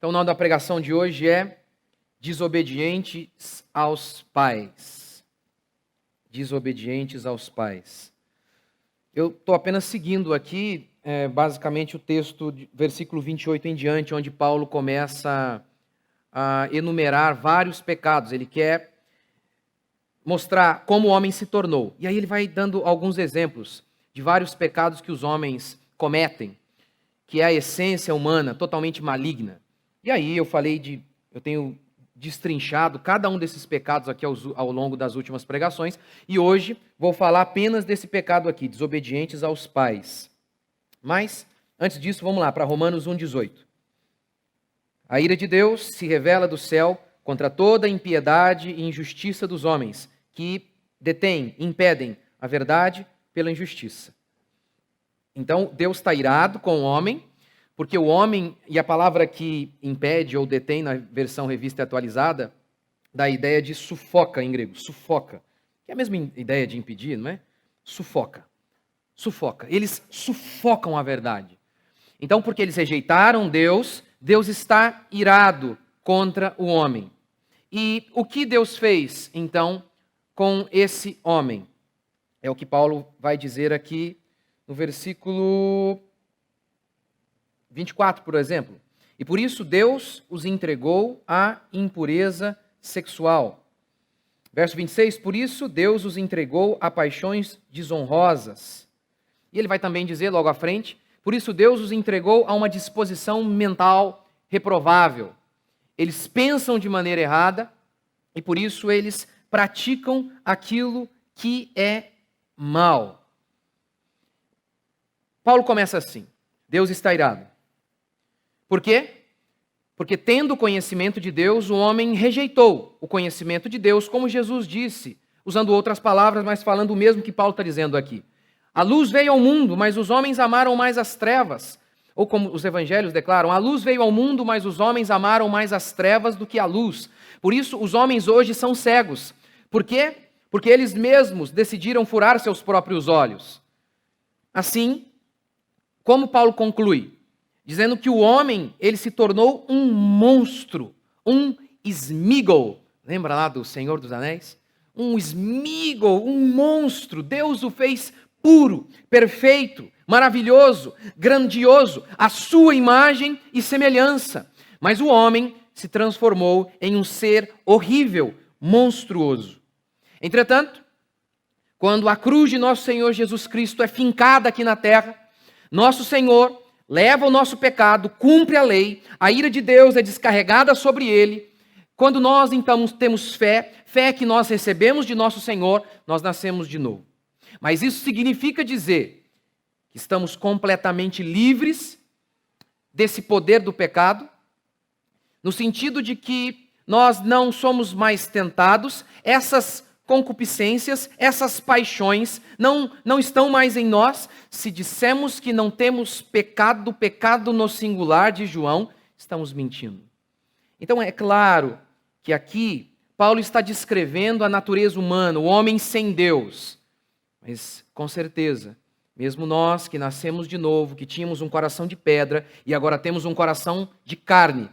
Então, o nome da pregação de hoje é Desobedientes aos Pais. Desobedientes aos Pais. Eu estou apenas seguindo aqui, basicamente, o texto, versículo 28 em diante, onde Paulo começa a enumerar vários pecados. Ele quer mostrar como o homem se tornou. E aí ele vai dando alguns exemplos de vários pecados que os homens cometem, que é a essência humana totalmente maligna. E aí eu tenho destrinchado cada um desses pecados aqui ao longo das últimas pregações, e hoje vou falar apenas desse pecado aqui, desobedientes aos pais. Mas, antes disso, vamos lá para Romanos 1,18. A ira de Deus se revela do céu contra toda impiedade e injustiça dos homens, que impedem a verdade pela injustiça. Então, Deus está irado com o homem, porque o homem, e a palavra que impede ou detém na versão revista atualizada, dá a ideia de sufoca em grego, sufoca. Que é a mesma ideia de impedir, não é? Sufoca. Sufoca. Eles sufocam a verdade. Então, porque eles rejeitaram Deus, Deus está irado contra o homem. E o que Deus fez, então, com esse homem? É o que Paulo vai dizer aqui no versículo 24, por exemplo. E por isso Deus os entregou à impureza sexual. Verso 26, por isso Deus os entregou a paixões desonrosas. E ele vai também dizer logo à frente, por isso Deus os entregou a uma disposição mental reprovável. Eles pensam de maneira errada e por isso eles praticam aquilo que é mal. Paulo começa assim, Deus está irado. Por quê? Porque tendo conhecimento de Deus, o homem rejeitou o conhecimento de Deus, como Jesus disse, usando outras palavras, mas falando o mesmo que Paulo está dizendo aqui. A luz veio ao mundo, mas os homens amaram mais as trevas. Ou como os evangelhos declaram, a luz veio ao mundo, mas os homens amaram mais as trevas do que a luz. Por isso, os homens hoje são cegos. Por quê? Porque eles mesmos decidiram furar seus próprios olhos. Assim, como Paulo conclui? Dizendo que o homem, ele se tornou um monstro, um Sméagol. Lembra lá do Senhor dos Anéis? Um Sméagol, um monstro. Deus o fez puro, perfeito, maravilhoso, grandioso, à sua imagem e semelhança. Mas o homem se transformou em um ser horrível, monstruoso. Entretanto, quando a cruz de nosso Senhor Jesus Cristo é fincada aqui na terra, nosso Senhor leva o nosso pecado, cumpre a lei, a ira de Deus é descarregada sobre ele. Quando nós então temos fé que nós recebemos de nosso Senhor, nós nascemos de novo. Mas isso significa dizer que estamos completamente livres desse poder do pecado, no sentido de que nós não somos mais tentados, essas concupiscências, essas paixões não estão mais em nós. Se dissemos que não temos pecado no singular de João, estamos mentindo. Então é claro que aqui Paulo está descrevendo a natureza humana, o homem sem Deus. Mas com certeza, mesmo nós que nascemos de novo, que tínhamos um coração de pedra e agora temos um coração de carne,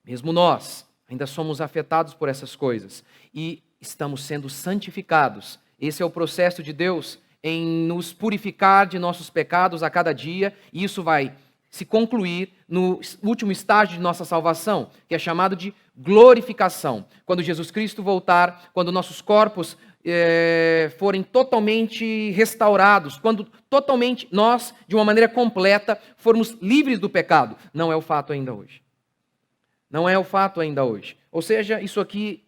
mesmo nós ainda somos afetados por essas coisas e estamos sendo santificados. Esse é o processo de Deus em nos purificar de nossos pecados a cada dia, e isso vai se concluir no último estágio de nossa salvação, que é chamado de glorificação. Quando Jesus Cristo voltar, quando nossos corpos forem totalmente restaurados, quando totalmente nós, de uma maneira completa, formos livres do pecado. Não é o fato ainda hoje. Não é o fato ainda hoje. Ou seja, isso aqui,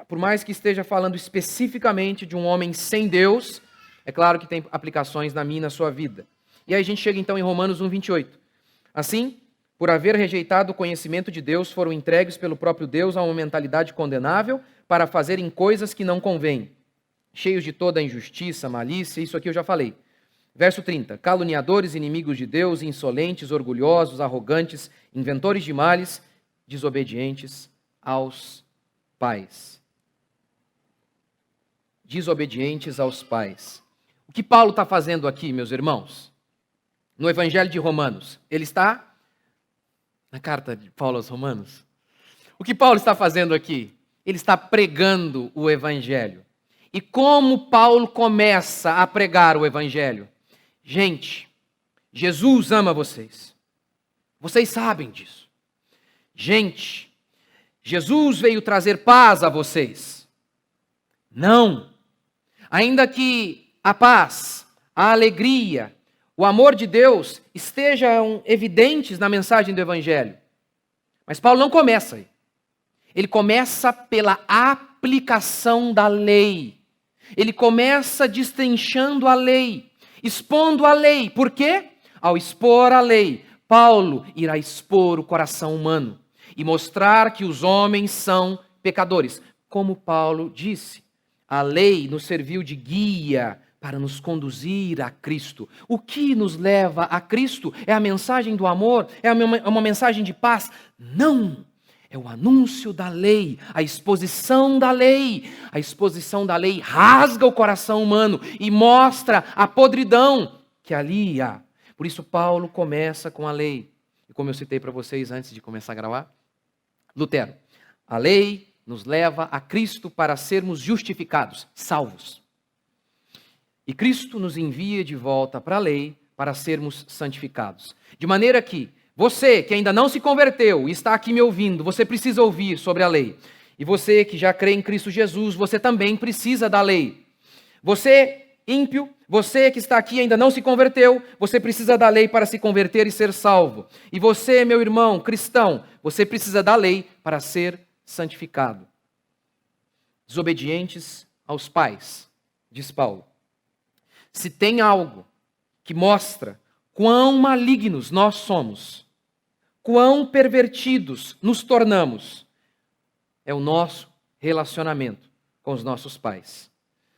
por mais que esteja falando especificamente de um homem sem Deus, é claro que tem aplicações na minha e na sua vida. E aí a gente chega então em Romanos 1,28. Assim, por haver rejeitado o conhecimento de Deus, foram entregues pelo próprio Deus a uma mentalidade condenável para fazerem coisas que não convêm, cheios de toda injustiça, malícia, isso aqui eu já falei. Verso 30, caluniadores, inimigos de Deus, insolentes, orgulhosos, arrogantes, inventores de males, desobedientes aos pais. Desobedientes aos pais. O que Paulo está fazendo aqui, meus irmãos? No Evangelho de Romanos, ele está Na carta de Paulo aos Romanos. O que Paulo está fazendo aqui? Ele está pregando o Evangelho. E como Paulo começa a pregar o Evangelho? Gente, Jesus ama vocês. Vocês sabem disso. Gente, Jesus veio trazer paz a vocês. Não. Ainda que a paz, a alegria, o amor de Deus estejam evidentes na mensagem do Evangelho. Mas Paulo não começa aí. Ele começa pela aplicação da lei. Ele começa destrinchando a lei, expondo a lei. Por quê? Ao expor a lei, Paulo irá expor o coração humano e mostrar que os homens são pecadores. Como Paulo disse, a lei nos serviu de guia para nos conduzir a Cristo. O que nos leva a Cristo? É a mensagem do amor? É uma mensagem de paz? Não! É o anúncio da lei, a exposição da lei. A exposição da lei rasga o coração humano e mostra a podridão que ali há. Por isso Paulo começa com a lei. E como eu citei para vocês antes de começar a gravar, Lutero, a lei nos leva a Cristo para sermos justificados, salvos. E Cristo nos envia de volta para a lei para sermos santificados. De maneira que você que ainda não se converteu e está aqui me ouvindo, você precisa ouvir sobre a lei. E você que já crê em Cristo Jesus, você também precisa da lei. Você, ímpio, você que está aqui e ainda não se converteu, você precisa da lei para se converter e ser salvo. E você, meu irmão cristão, você precisa da lei para ser santificado. Desobedientes aos pais, diz Paulo. Se tem algo que mostra quão malignos nós somos, quão pervertidos nos tornamos, é o nosso relacionamento com os nossos pais.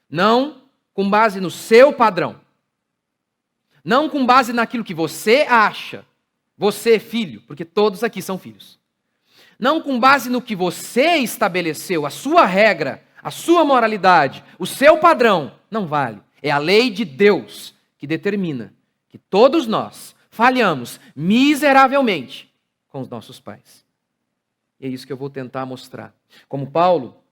Não com base no seu padrão, não com base naquilo que você acha, você filho, porque todos aqui são filhos. Não com base no que você estabeleceu, a sua regra, a sua moralidade, o seu padrão, não vale. É a lei de Deus que determina que todos nós falhamos miseravelmente com os nossos pais. E é isso que eu vou tentar mostrar. Como Paulo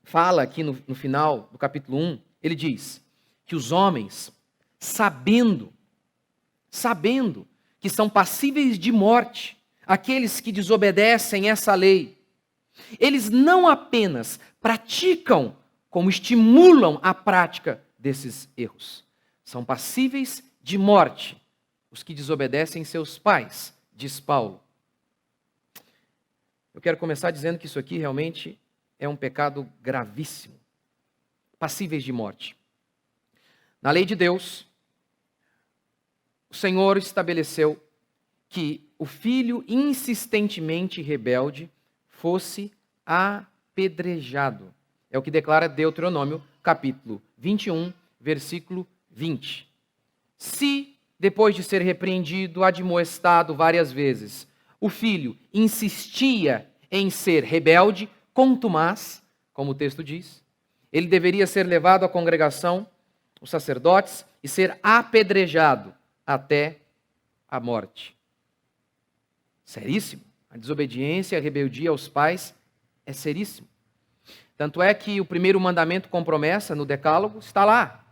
fala aqui no final do capítulo 1, ele diz que os homens, sabendo que são passíveis de morte, aqueles que desobedecem essa lei, eles não apenas praticam, como estimulam a prática desses erros. São passíveis de morte os que desobedecem seus pais, diz Paulo. Eu quero começar dizendo que isso aqui realmente é um pecado gravíssimo. Passíveis de morte. Na lei de Deus, o Senhor estabeleceu que o filho insistentemente rebelde fosse apedrejado. É o que declara Deuteronômio, capítulo 21, versículo 20. Se, depois de ser repreendido, admoestado várias vezes, o filho insistia em ser rebelde, contumaz, como o texto diz, ele deveria ser levado à congregação, os sacerdotes, e ser apedrejado até a morte. Seríssimo. A desobediência, a rebeldia aos pais é seríssimo. Tanto é que o primeiro mandamento com promessa no Decálogo está lá.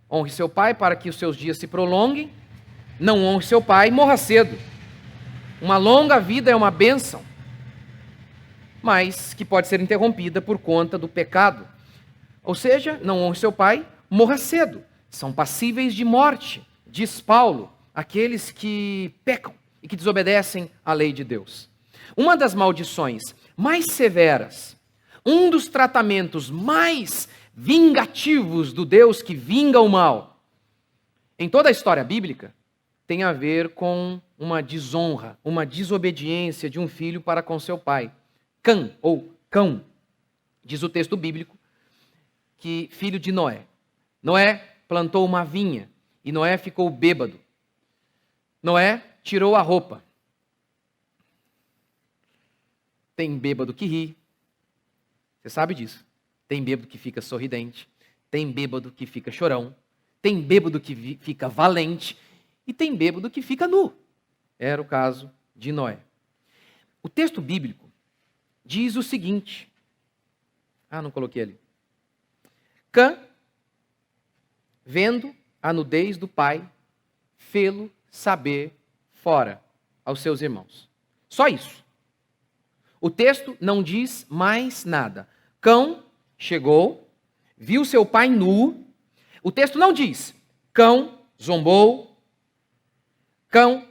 Honre seu pai para que os seus dias se prolonguem. Não honre seu pai e morra cedo. Uma longa vida é uma bênção, mas que pode ser interrompida por conta do pecado. Ou seja, não honre seu pai, morra cedo. São passíveis de morte, diz Paulo, aqueles que pecam e que desobedecem à lei de Deus. Uma das maldições mais severas, um dos tratamentos mais vingativos do Deus que vinga o mal, em toda a história bíblica, tem a ver com uma desonra, uma desobediência de um filho para com seu pai. Cã, ou Cão, diz o texto bíblico, que filho de Noé. Noé plantou uma vinha e Noé ficou bêbado. Noé tirou a roupa. Tem bêbado que ri. Você sabe disso. Tem bêbado que fica sorridente. Tem bêbado que fica chorão. Tem bêbado que fica valente. E tem bêbado que fica nu. Era o caso de Noé. O texto bíblico diz o seguinte. Não coloquei ali. Cã, vendo a nudez do pai, fê-lo saber fora aos seus irmãos. Só isso. O texto não diz mais nada. Cão chegou, viu seu pai nu. O texto não diz cão zombou, cão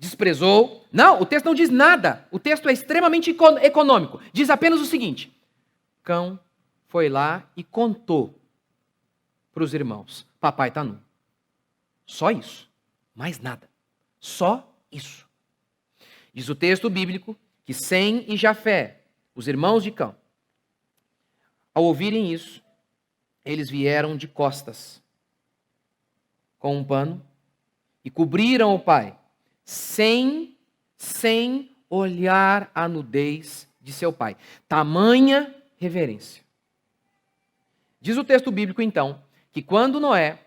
desprezou. Não, o texto não diz nada. O texto é extremamente econômico. Diz apenas o seguinte: cão foi lá e contou para os irmãos: papai está nu. Só isso. Mais nada. Só isso. Diz o texto bíblico que Sem e Jafé, os irmãos de Cão, ao ouvirem isso, eles vieram de costas com um pano e cobriram o pai, sem olhar a nudez de seu pai. Tamanha reverência. Diz o texto bíblico, então, que quando Noé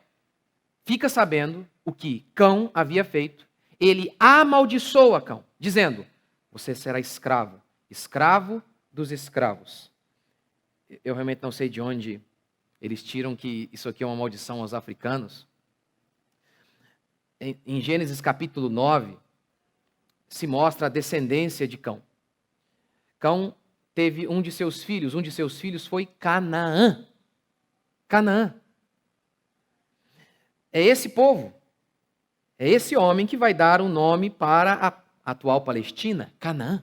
fica sabendo o que Cão havia feito, ele amaldiçoa Cão, dizendo: você será escravo, escravo dos escravos. Eu realmente não sei de onde eles tiram que isso aqui é uma maldição aos africanos. Em Gênesis capítulo 9, se mostra a descendência de Cão. Cão teve um de seus filhos foi Canaã. Canaã. É esse povo, é esse homem que vai dar o nome para a atual Palestina, Canaã,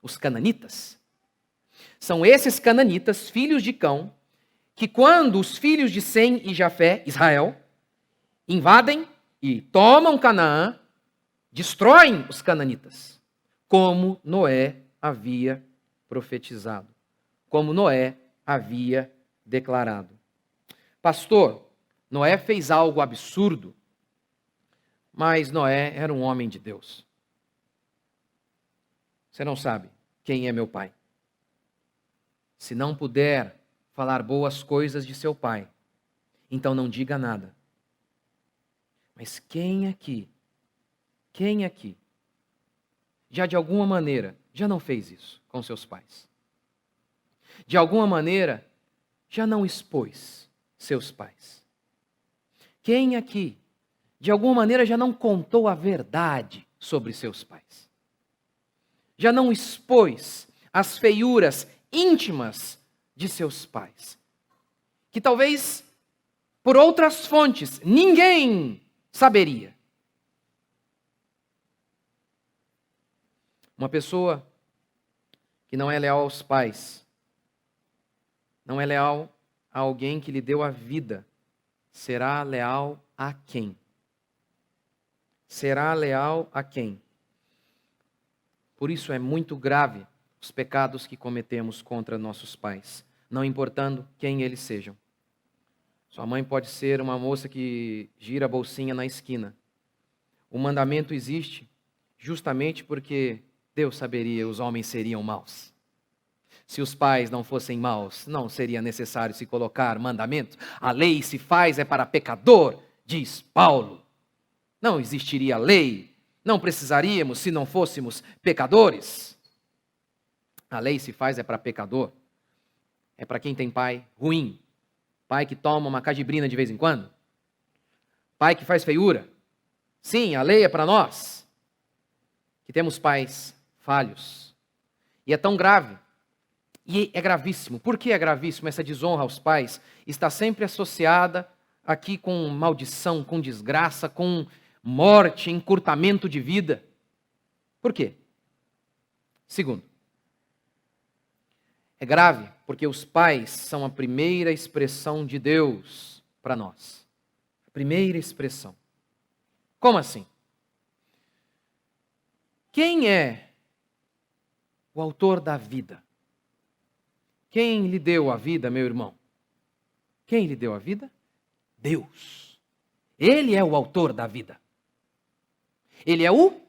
os cananitas. São esses cananitas, filhos de Cão, que quando os filhos de Sem e Jafé, Israel, invadem e tomam Canaã, destroem os cananitas, como Noé havia profetizado, como Noé havia declarado. Pastor, Noé fez algo absurdo, mas Noé era um homem de Deus. Você não sabe quem é meu pai. Se não puder falar boas coisas de seu pai, então não diga nada. Mas quem aqui, já de alguma maneira, já não fez isso com seus pais? De alguma maneira, já não expôs seus pais? Quem aqui, de alguma maneira, já não contou a verdade sobre seus pais? Já não expôs as feiuras íntimas de seus pais? Que talvez, por outras fontes, ninguém saberia. Uma pessoa que não é leal aos pais, não é leal a alguém que lhe deu a vida, será leal a quem? Será leal a quem? Por isso é muito grave os pecados que cometemos contra nossos pais, não importando quem eles sejam. Sua mãe pode ser uma moça que gira a bolsinha na esquina. O mandamento existe justamente porque Deus saberia os homens seriam maus. Se os pais não fossem maus, não seria necessário se colocar mandamento. A lei se faz é para pecador, diz Paulo. Não existiria lei. Não precisaríamos se não fôssemos pecadores. A lei se faz é para pecador. É para quem tem pai ruim. Pai que toma uma cajibrina de vez em quando. Pai que faz feiura. Sim, a lei é para nós, que temos pais falhos. E é tão grave. E é gravíssimo. Por que é gravíssimo? Essa desonra aos pais está sempre associada aqui com maldição, com desgraça, com morte, encurtamento de vida. Por quê? Segundo, é grave porque os pais são a primeira expressão de Deus para nós. A primeira expressão. Como assim? Quem é o autor da vida? Quem lhe deu a vida, meu irmão? Quem lhe deu a vida? Deus. Ele é o autor da vida. Ele é o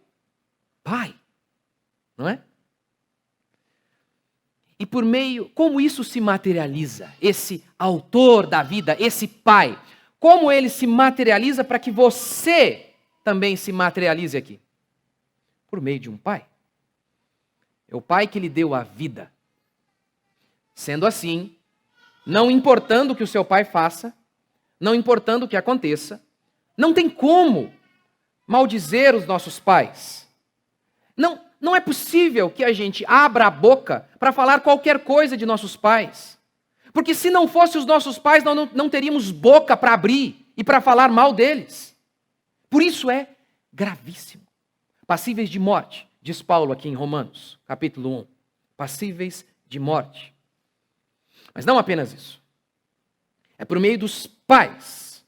Pai, não é? E por meio, como isso se materializa? Esse autor da vida, esse Pai, como ele se materializa para que você também se materialize aqui? Por meio de um pai. É o Pai que lhe deu a vida. Sendo assim, não importando o que o seu pai faça, não importando o que aconteça, não tem como maldizer os nossos pais. Não é possível que a gente abra a boca para falar qualquer coisa de nossos pais. Porque se não fosse os nossos pais, nós não teríamos boca para abrir e para falar mal deles. Por isso é gravíssimo. Passíveis de morte, diz Paulo aqui em Romanos, capítulo 1. Passíveis de morte. Mas não apenas isso. É por meio dos pais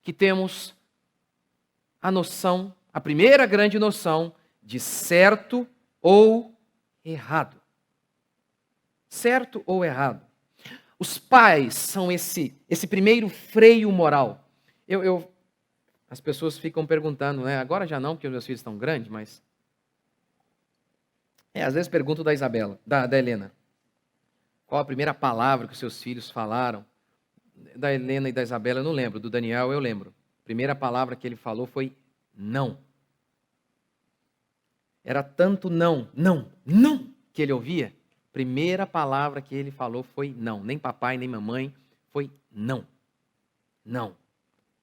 que temos a noção, a primeira grande noção de certo ou errado. Certo ou errado. Os pais são esse primeiro freio moral. As pessoas ficam perguntando, né? Agora já não, porque os meus filhos estão grandes, mas... às vezes pergunto da Isabela, da Helena. Qual a primeira palavra que os seus filhos falaram? Da Helena e da Isabela eu não lembro, do Daniel eu lembro. A primeira palavra que ele falou foi não. Era tanto não, que ele ouvia. A primeira palavra que ele falou foi não. Nem papai, nem mamãe, foi não. Não.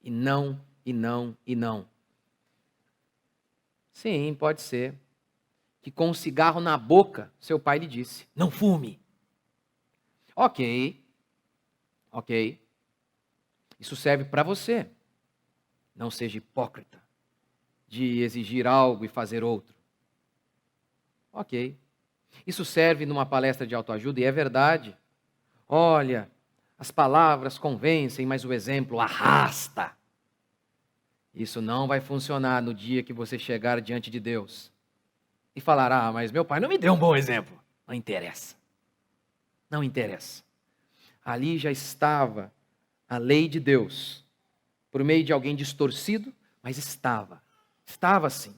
E não, e não, e não. Sim, pode ser que com um cigarro na boca, seu pai lhe disse, não fume. Ok. Isso serve para você. Não seja hipócrita de exigir algo e fazer outro. Ok. Isso serve numa palestra de autoajuda e é verdade. Olha, as palavras convencem, mas o exemplo arrasta. Isso não vai funcionar no dia que você chegar diante de Deus e falar, mas meu pai não me deu um bom exemplo. Não interessa. Não interessa. Ali já estava a lei de Deus, por meio de alguém distorcido, mas estava assim.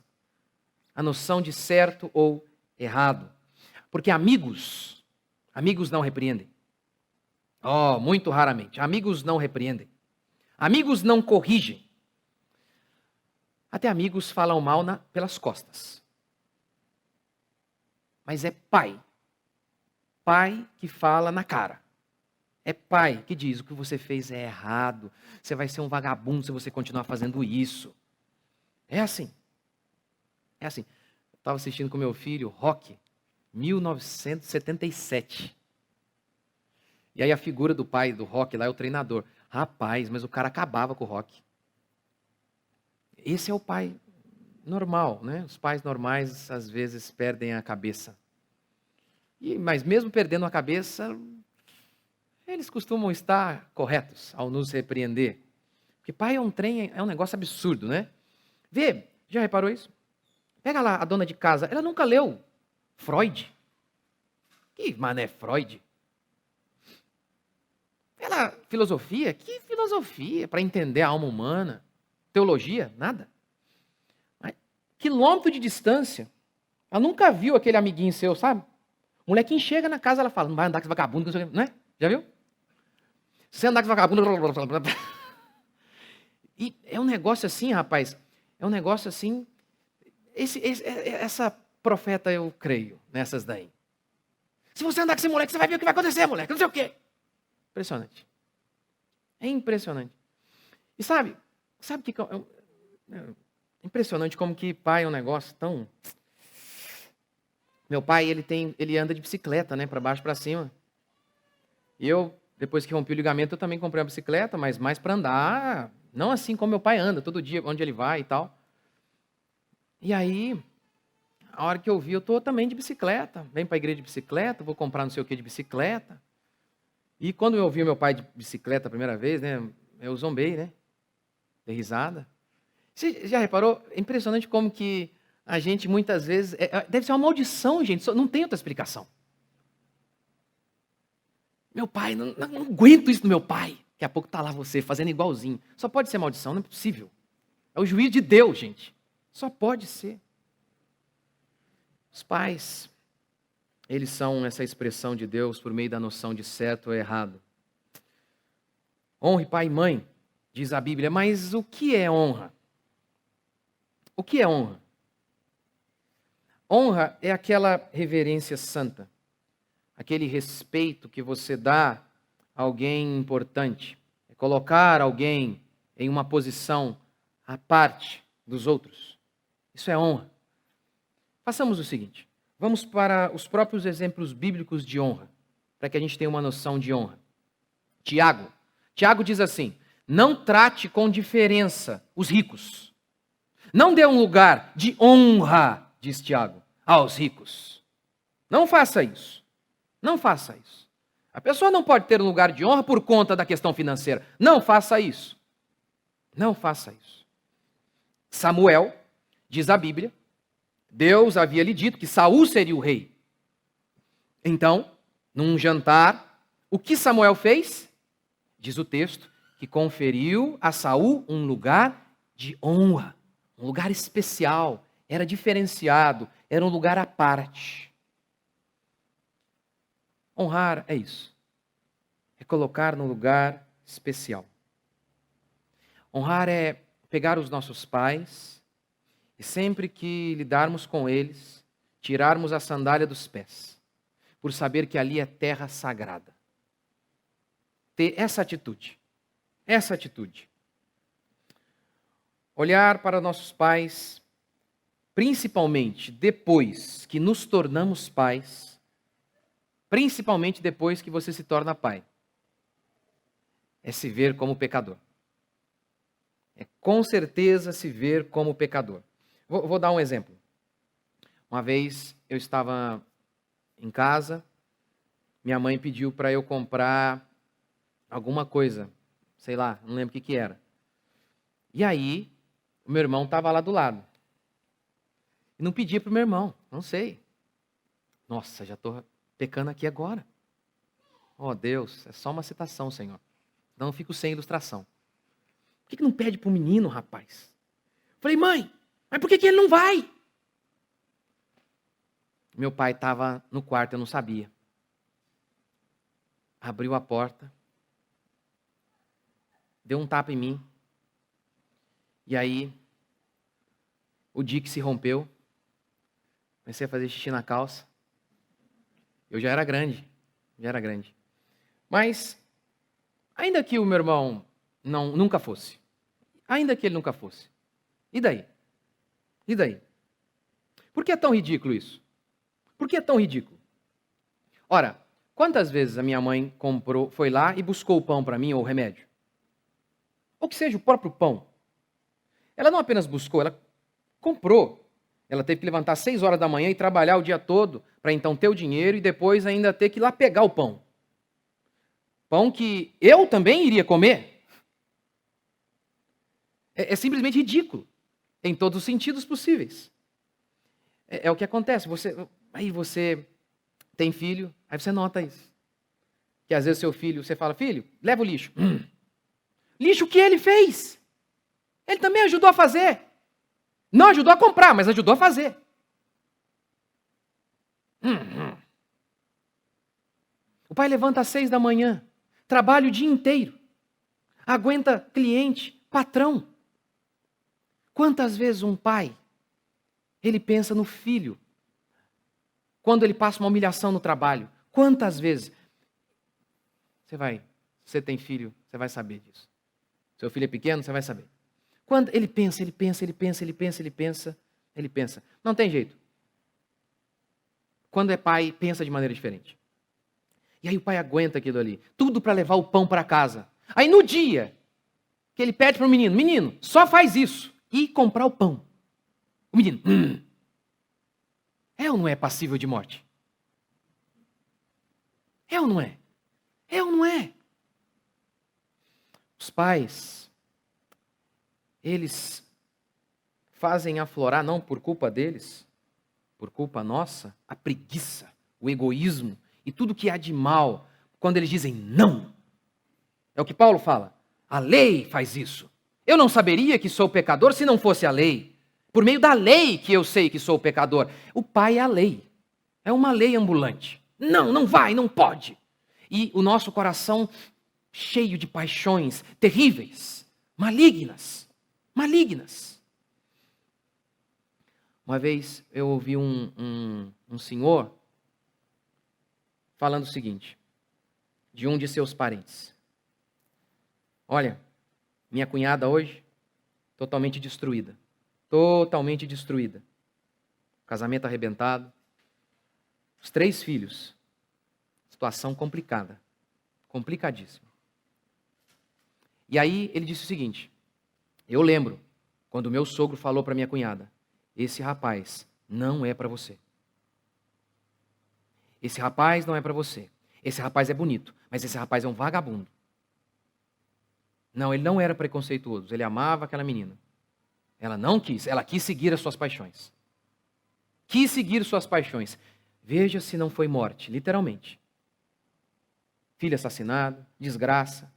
A noção de certo ou errado. Porque amigos não repreendem. Muito raramente. Amigos não repreendem. Amigos não corrigem. Até amigos falam mal pelas costas. Mas é pai. Pai que fala na cara. É pai que diz, o que você fez é errado. Você vai ser um vagabundo se você continuar fazendo isso. É assim. É assim. Eu estava assistindo com meu filho, Rock, 1977. E aí a figura do pai do Rock lá é o treinador. Rapaz, mas o cara acabava com o Rock. Esse é o pai normal, né? Os pais normais às vezes perdem a cabeça. Mas mesmo perdendo a cabeça, eles costumam estar corretos ao nos repreender. Porque pai é um negócio absurdo, né? Vê, já reparou isso? Pega lá a dona de casa, ela nunca leu Freud. Que mané Freud? Filosofia? Que filosofia para entender a alma humana? Teologia? Nada. Mas, quilômetro de distância, ela nunca viu aquele amiguinho seu, sabe? O molequinho chega na casa, ela fala, não vai andar com esse vagabundo, não é? Já viu? Se você andar com esse vagabundo... E é um negócio assim, rapaz, é um negócio assim... Essa profeta eu creio nessas daí. Se você andar com esse moleque, você vai ver o que vai acontecer, moleque, não sei o quê. Impressionante. É impressionante. E sabe que é impressionante como que pai é um negócio tão... Meu pai, ele anda de bicicleta, né, para baixo e para cima. E eu, depois que rompi o ligamento, eu também comprei uma bicicleta, mas mais para andar, não assim como meu pai anda, todo dia, onde ele vai e tal. E aí, a hora que eu vi, eu estou também de bicicleta. Venho para a igreja de bicicleta, vou comprar não sei o que de bicicleta. E quando eu vi meu pai de bicicleta a primeira vez, né, eu zombei, né? Dei risada. Você já reparou? É impressionante como que a gente muitas vezes... deve ser uma maldição, gente. Não tem outra explicação. Meu pai, não aguento isso do meu pai. Daqui a pouco está lá você fazendo igualzinho. Só pode ser maldição, não é possível. É o juízo de Deus, gente. Só pode ser. Os pais, eles são essa expressão de Deus por meio da noção de certo ou errado. Honre pai e mãe, diz a Bíblia. Mas o que é honra? O que é honra? Honra é aquela reverência santa, aquele respeito que você dá a alguém importante, é colocar alguém em uma posição à parte dos outros. Isso é honra. Façamos o seguinte, vamos para os próprios exemplos bíblicos de honra, para que a gente tenha uma noção de honra. Tiago diz assim: não trate com diferença os ricos. Não dê um lugar de honra, diz Tiago, aos ricos. Não faça isso. Não faça isso. A pessoa não pode ter um lugar de honra por conta da questão financeira. Não faça isso. Não faça isso. Samuel, diz a Bíblia, Deus havia lhe dito que Saul seria o rei. Então, num jantar, o que Samuel fez? Diz o texto que conferiu a Saul um lugar de honra, um lugar especial, era diferenciado, era um lugar à parte. Honrar é isso, é colocar num lugar especial. Honrar é pegar os nossos pais e sempre que lidarmos com eles, tirarmos a sandália dos pés, por saber que ali é terra sagrada. Ter essa atitude. Olhar para nossos pais, principalmente depois que nos tornamos pais, principalmente depois que você se torna pai, é se ver como pecador. É com certeza se ver como pecador. Vou dar um exemplo. Uma vez eu estava em casa, minha mãe pediu para eu comprar alguma coisa, sei lá, não lembro o que era. E aí, o meu irmão estava lá do lado. E não pedia para o meu irmão, não sei. Nossa, já estou pecando aqui agora. Oh Deus, é só uma citação, Senhor. Não fico sem ilustração. Por que não pede para o menino, rapaz? Falei, mãe, mas por que ele não vai? Meu pai estava no quarto, eu não sabia. Abriu a porta, deu um tapa em mim. E aí, o dique se rompeu. Comecei a fazer xixi na calça. Eu já era grande. Mas, ainda que o meu irmão nunca fosse. Ainda que ele nunca fosse. E daí? Por que é tão ridículo isso? Por que é tão ridículo? Ora, quantas vezes a minha mãe foi lá e buscou o pão para mim ou o remédio? Ou que seja, o próprio pão. Ela não apenas buscou, ela comprou. Ela teve que levantar 6 horas da manhã e trabalhar o dia todo para então ter o dinheiro e depois ainda ter que ir lá pegar o pão. Pão que eu também iria comer. É simplesmente ridículo, em todos os sentidos possíveis. É o que acontece. Aí você tem filho, aí você nota isso. Que às vezes seu filho, você fala, filho, leva o lixo. Lixo que ele fez. Ele também ajudou a fazer. Não ajudou a comprar, mas ajudou a fazer. O pai levanta às 6 da manhã, trabalha o dia inteiro, aguenta cliente, patrão. Quantas vezes um pai, ele pensa no filho, quando ele passa uma humilhação no trabalho? Quantas vezes? Você tem filho, você vai saber disso. Seu filho é pequeno, você vai saber. Quando ele pensa. Não tem jeito. Quando é pai, pensa de maneira diferente. E aí o pai aguenta aquilo ali. Tudo para levar o pão para casa. Aí no dia que ele pede para o menino, menino, só faz isso. E comprar o pão. O menino, é ou não é passível de morte? É ou não é? É ou não é? Os pais, eles fazem aflorar, não por culpa deles, por culpa nossa, a preguiça, o egoísmo e tudo que há de mal, quando eles dizem não. É o que Paulo fala. A lei faz isso. Eu não saberia que sou pecador se não fosse a lei. Por meio da lei que eu sei que sou pecador. O pai é a lei. É uma lei ambulante. Não vai, não pode. E o nosso coração cheio de paixões terríveis, malignas. Uma vez eu ouvi um senhor falando o seguinte, de um de seus parentes. Olha, minha cunhada hoje, totalmente destruída. Totalmente destruída. Casamento arrebentado. Os 3 filhos. Situação complicada. Complicadíssima. E aí ele disse o seguinte, eu lembro quando meu sogro falou para minha cunhada, esse rapaz não é para você. Esse rapaz não é para você. Esse rapaz é bonito, mas esse rapaz é um vagabundo. Não, ele não era preconceituoso, ele amava aquela menina. Ela não quis, ela quis seguir as suas paixões. Quis seguir suas paixões. Veja se não foi morte, literalmente. Filho assassinado, desgraça.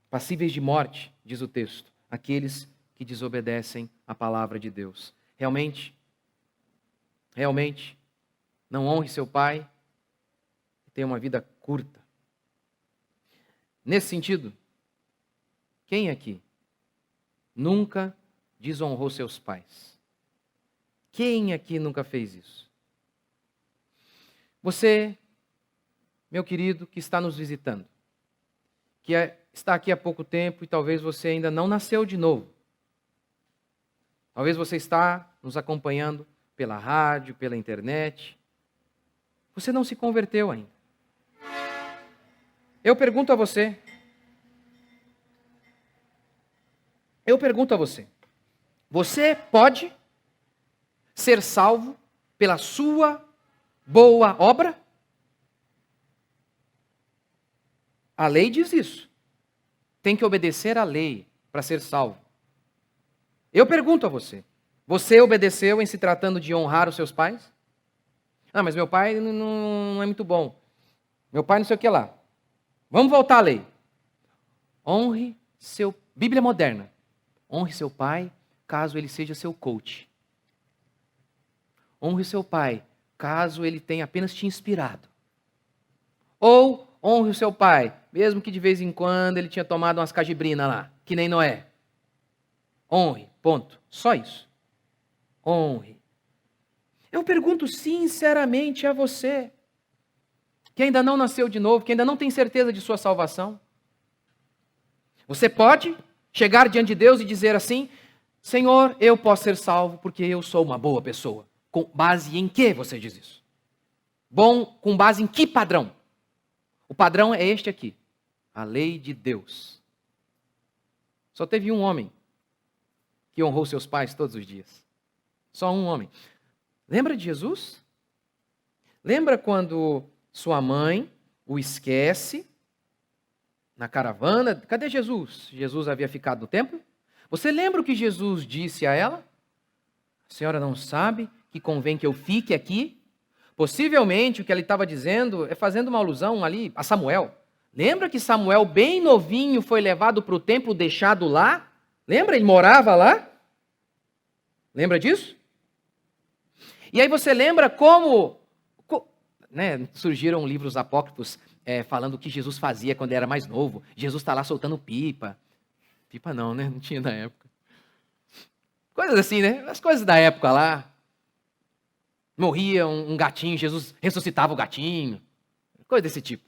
Passíveis de morte, diz o texto, aqueles que desobedecem à palavra de Deus. Realmente, não honre seu pai e tenha uma vida curta. Nesse sentido, quem aqui nunca desonrou seus pais? Quem aqui nunca fez isso? Você, meu querido, que está nos visitando, que está aqui há pouco tempo e talvez você ainda não nasceu de novo. Talvez você está nos acompanhando pela rádio, pela internet. Você não se converteu ainda. Eu pergunto a você, você pode ser salvo pela sua boa obra? A lei diz isso. Tem que obedecer à lei para ser salvo. Eu pergunto a você, você obedeceu em se tratando de honrar os seus pais? Ah, mas meu pai não é muito bom. Meu pai não sei o que lá. Vamos voltar à lei. Honre seu... Bíblia moderna. Honre seu pai, caso ele seja seu coach. Honre seu pai, caso ele tenha apenas te inspirado. Ou honre o seu pai, mesmo que de vez em quando ele tinha tomado umas cajibrinas lá, que nem Noé. Honre, ponto. Só isso. Honre. Eu pergunto sinceramente a você, que ainda não nasceu de novo, que ainda não tem certeza de sua salvação. Você pode chegar diante de Deus e dizer assim, Senhor, eu posso ser salvo porque eu sou uma boa pessoa. Com base em que você diz isso? Bom, com base em que padrão? O padrão é este aqui, a lei de Deus. Só teve um homem que honrou seus pais todos os dias. Só um homem. Lembra de Jesus? Lembra quando sua mãe o esquece na caravana? Cadê Jesus? Jesus havia ficado no templo? Você lembra o que Jesus disse a ela? A senhora não sabe que convém que eu fique aqui? Possivelmente o que ele estava dizendo é fazendo uma alusão ali a Samuel. Lembra que Samuel, bem novinho, foi levado para o templo, deixado lá? Lembra? Ele morava lá? Lembra disso? E aí você lembra como surgiram livros apócrifos falando o que Jesus fazia quando era mais novo. Jesus está lá soltando pipa. Pipa não, né? Não tinha na época. Coisas assim, né? As coisas da época lá. Morria um gatinho, Jesus ressuscitava o gatinho. Coisa desse tipo.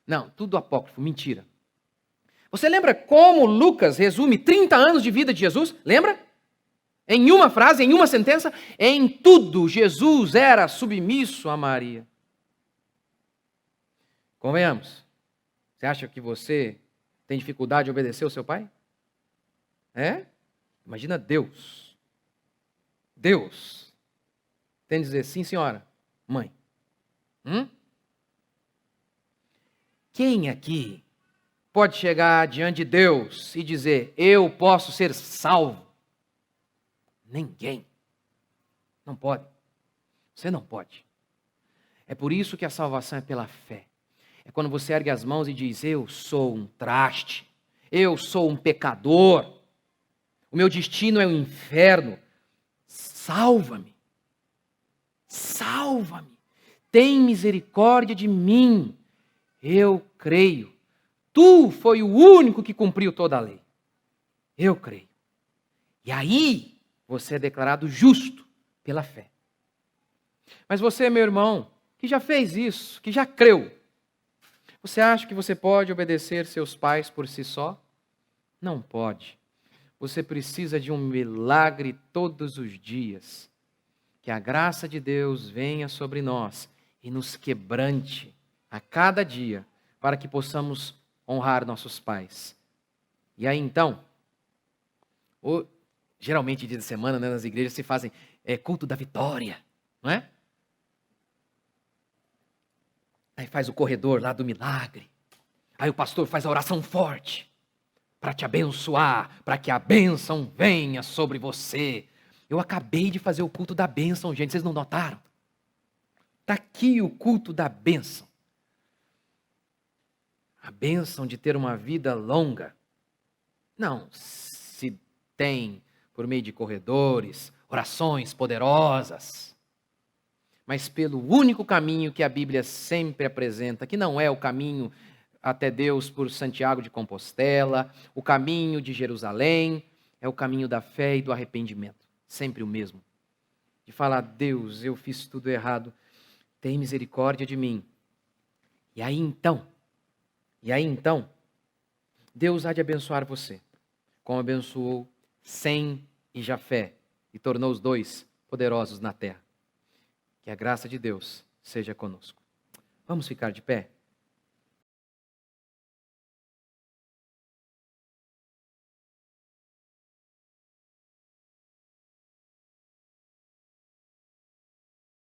Não, tudo apócrifo, mentira. Você lembra como Lucas resume 30 anos de vida de Jesus? Lembra? Em uma frase, em uma sentença, em tudo Jesus era submisso a Maria. Convenhamos. Você acha que você tem dificuldade de obedecer ao seu pai? Imagina Deus. Deus. Tem que dizer, sim, senhora, mãe. Quem aqui pode chegar diante de Deus e dizer, eu posso ser salvo? Ninguém. Não pode. Você não pode. É por isso que a salvação é pela fé. É quando você ergue as mãos e diz, eu sou um traste. Eu sou um pecador. O meu destino é o inferno. Salva-me. Salva-me. Tem misericórdia de mim. Eu creio. Tu foi o único que cumpriu toda a lei. Eu creio. E aí você é declarado justo pela fé. Mas você, meu irmão, que já fez isso, que já creu, você acha que você pode obedecer seus pais por si só? Não pode. Você precisa de um milagre todos os dias. Que a graça de Deus venha sobre nós e nos quebrante a cada dia, para que possamos honrar nossos pais. E aí então, geralmente dia de semana, né, nas igrejas se fazem culto da vitória, não é? Aí faz o corredor lá do milagre. Aí o pastor faz a oração forte para te abençoar, para que a bênção venha sobre você. Eu acabei de fazer o culto da bênção, gente, vocês não notaram? Está aqui o culto da bênção. A bênção de ter uma vida longa. Não se tem por meio de corredores, orações poderosas, mas pelo único caminho que a Bíblia sempre apresenta, que não é o caminho até Deus por Santiago de Compostela, o caminho de Jerusalém, é o caminho da fé e do arrependimento. Sempre o mesmo. De falar, Deus, eu fiz tudo errado, tem misericórdia de mim. E aí então, Deus há de abençoar você, como abençoou Sem e Jafé, e tornou os dois poderosos na terra. Que a graça de Deus seja conosco. Vamos ficar de pé?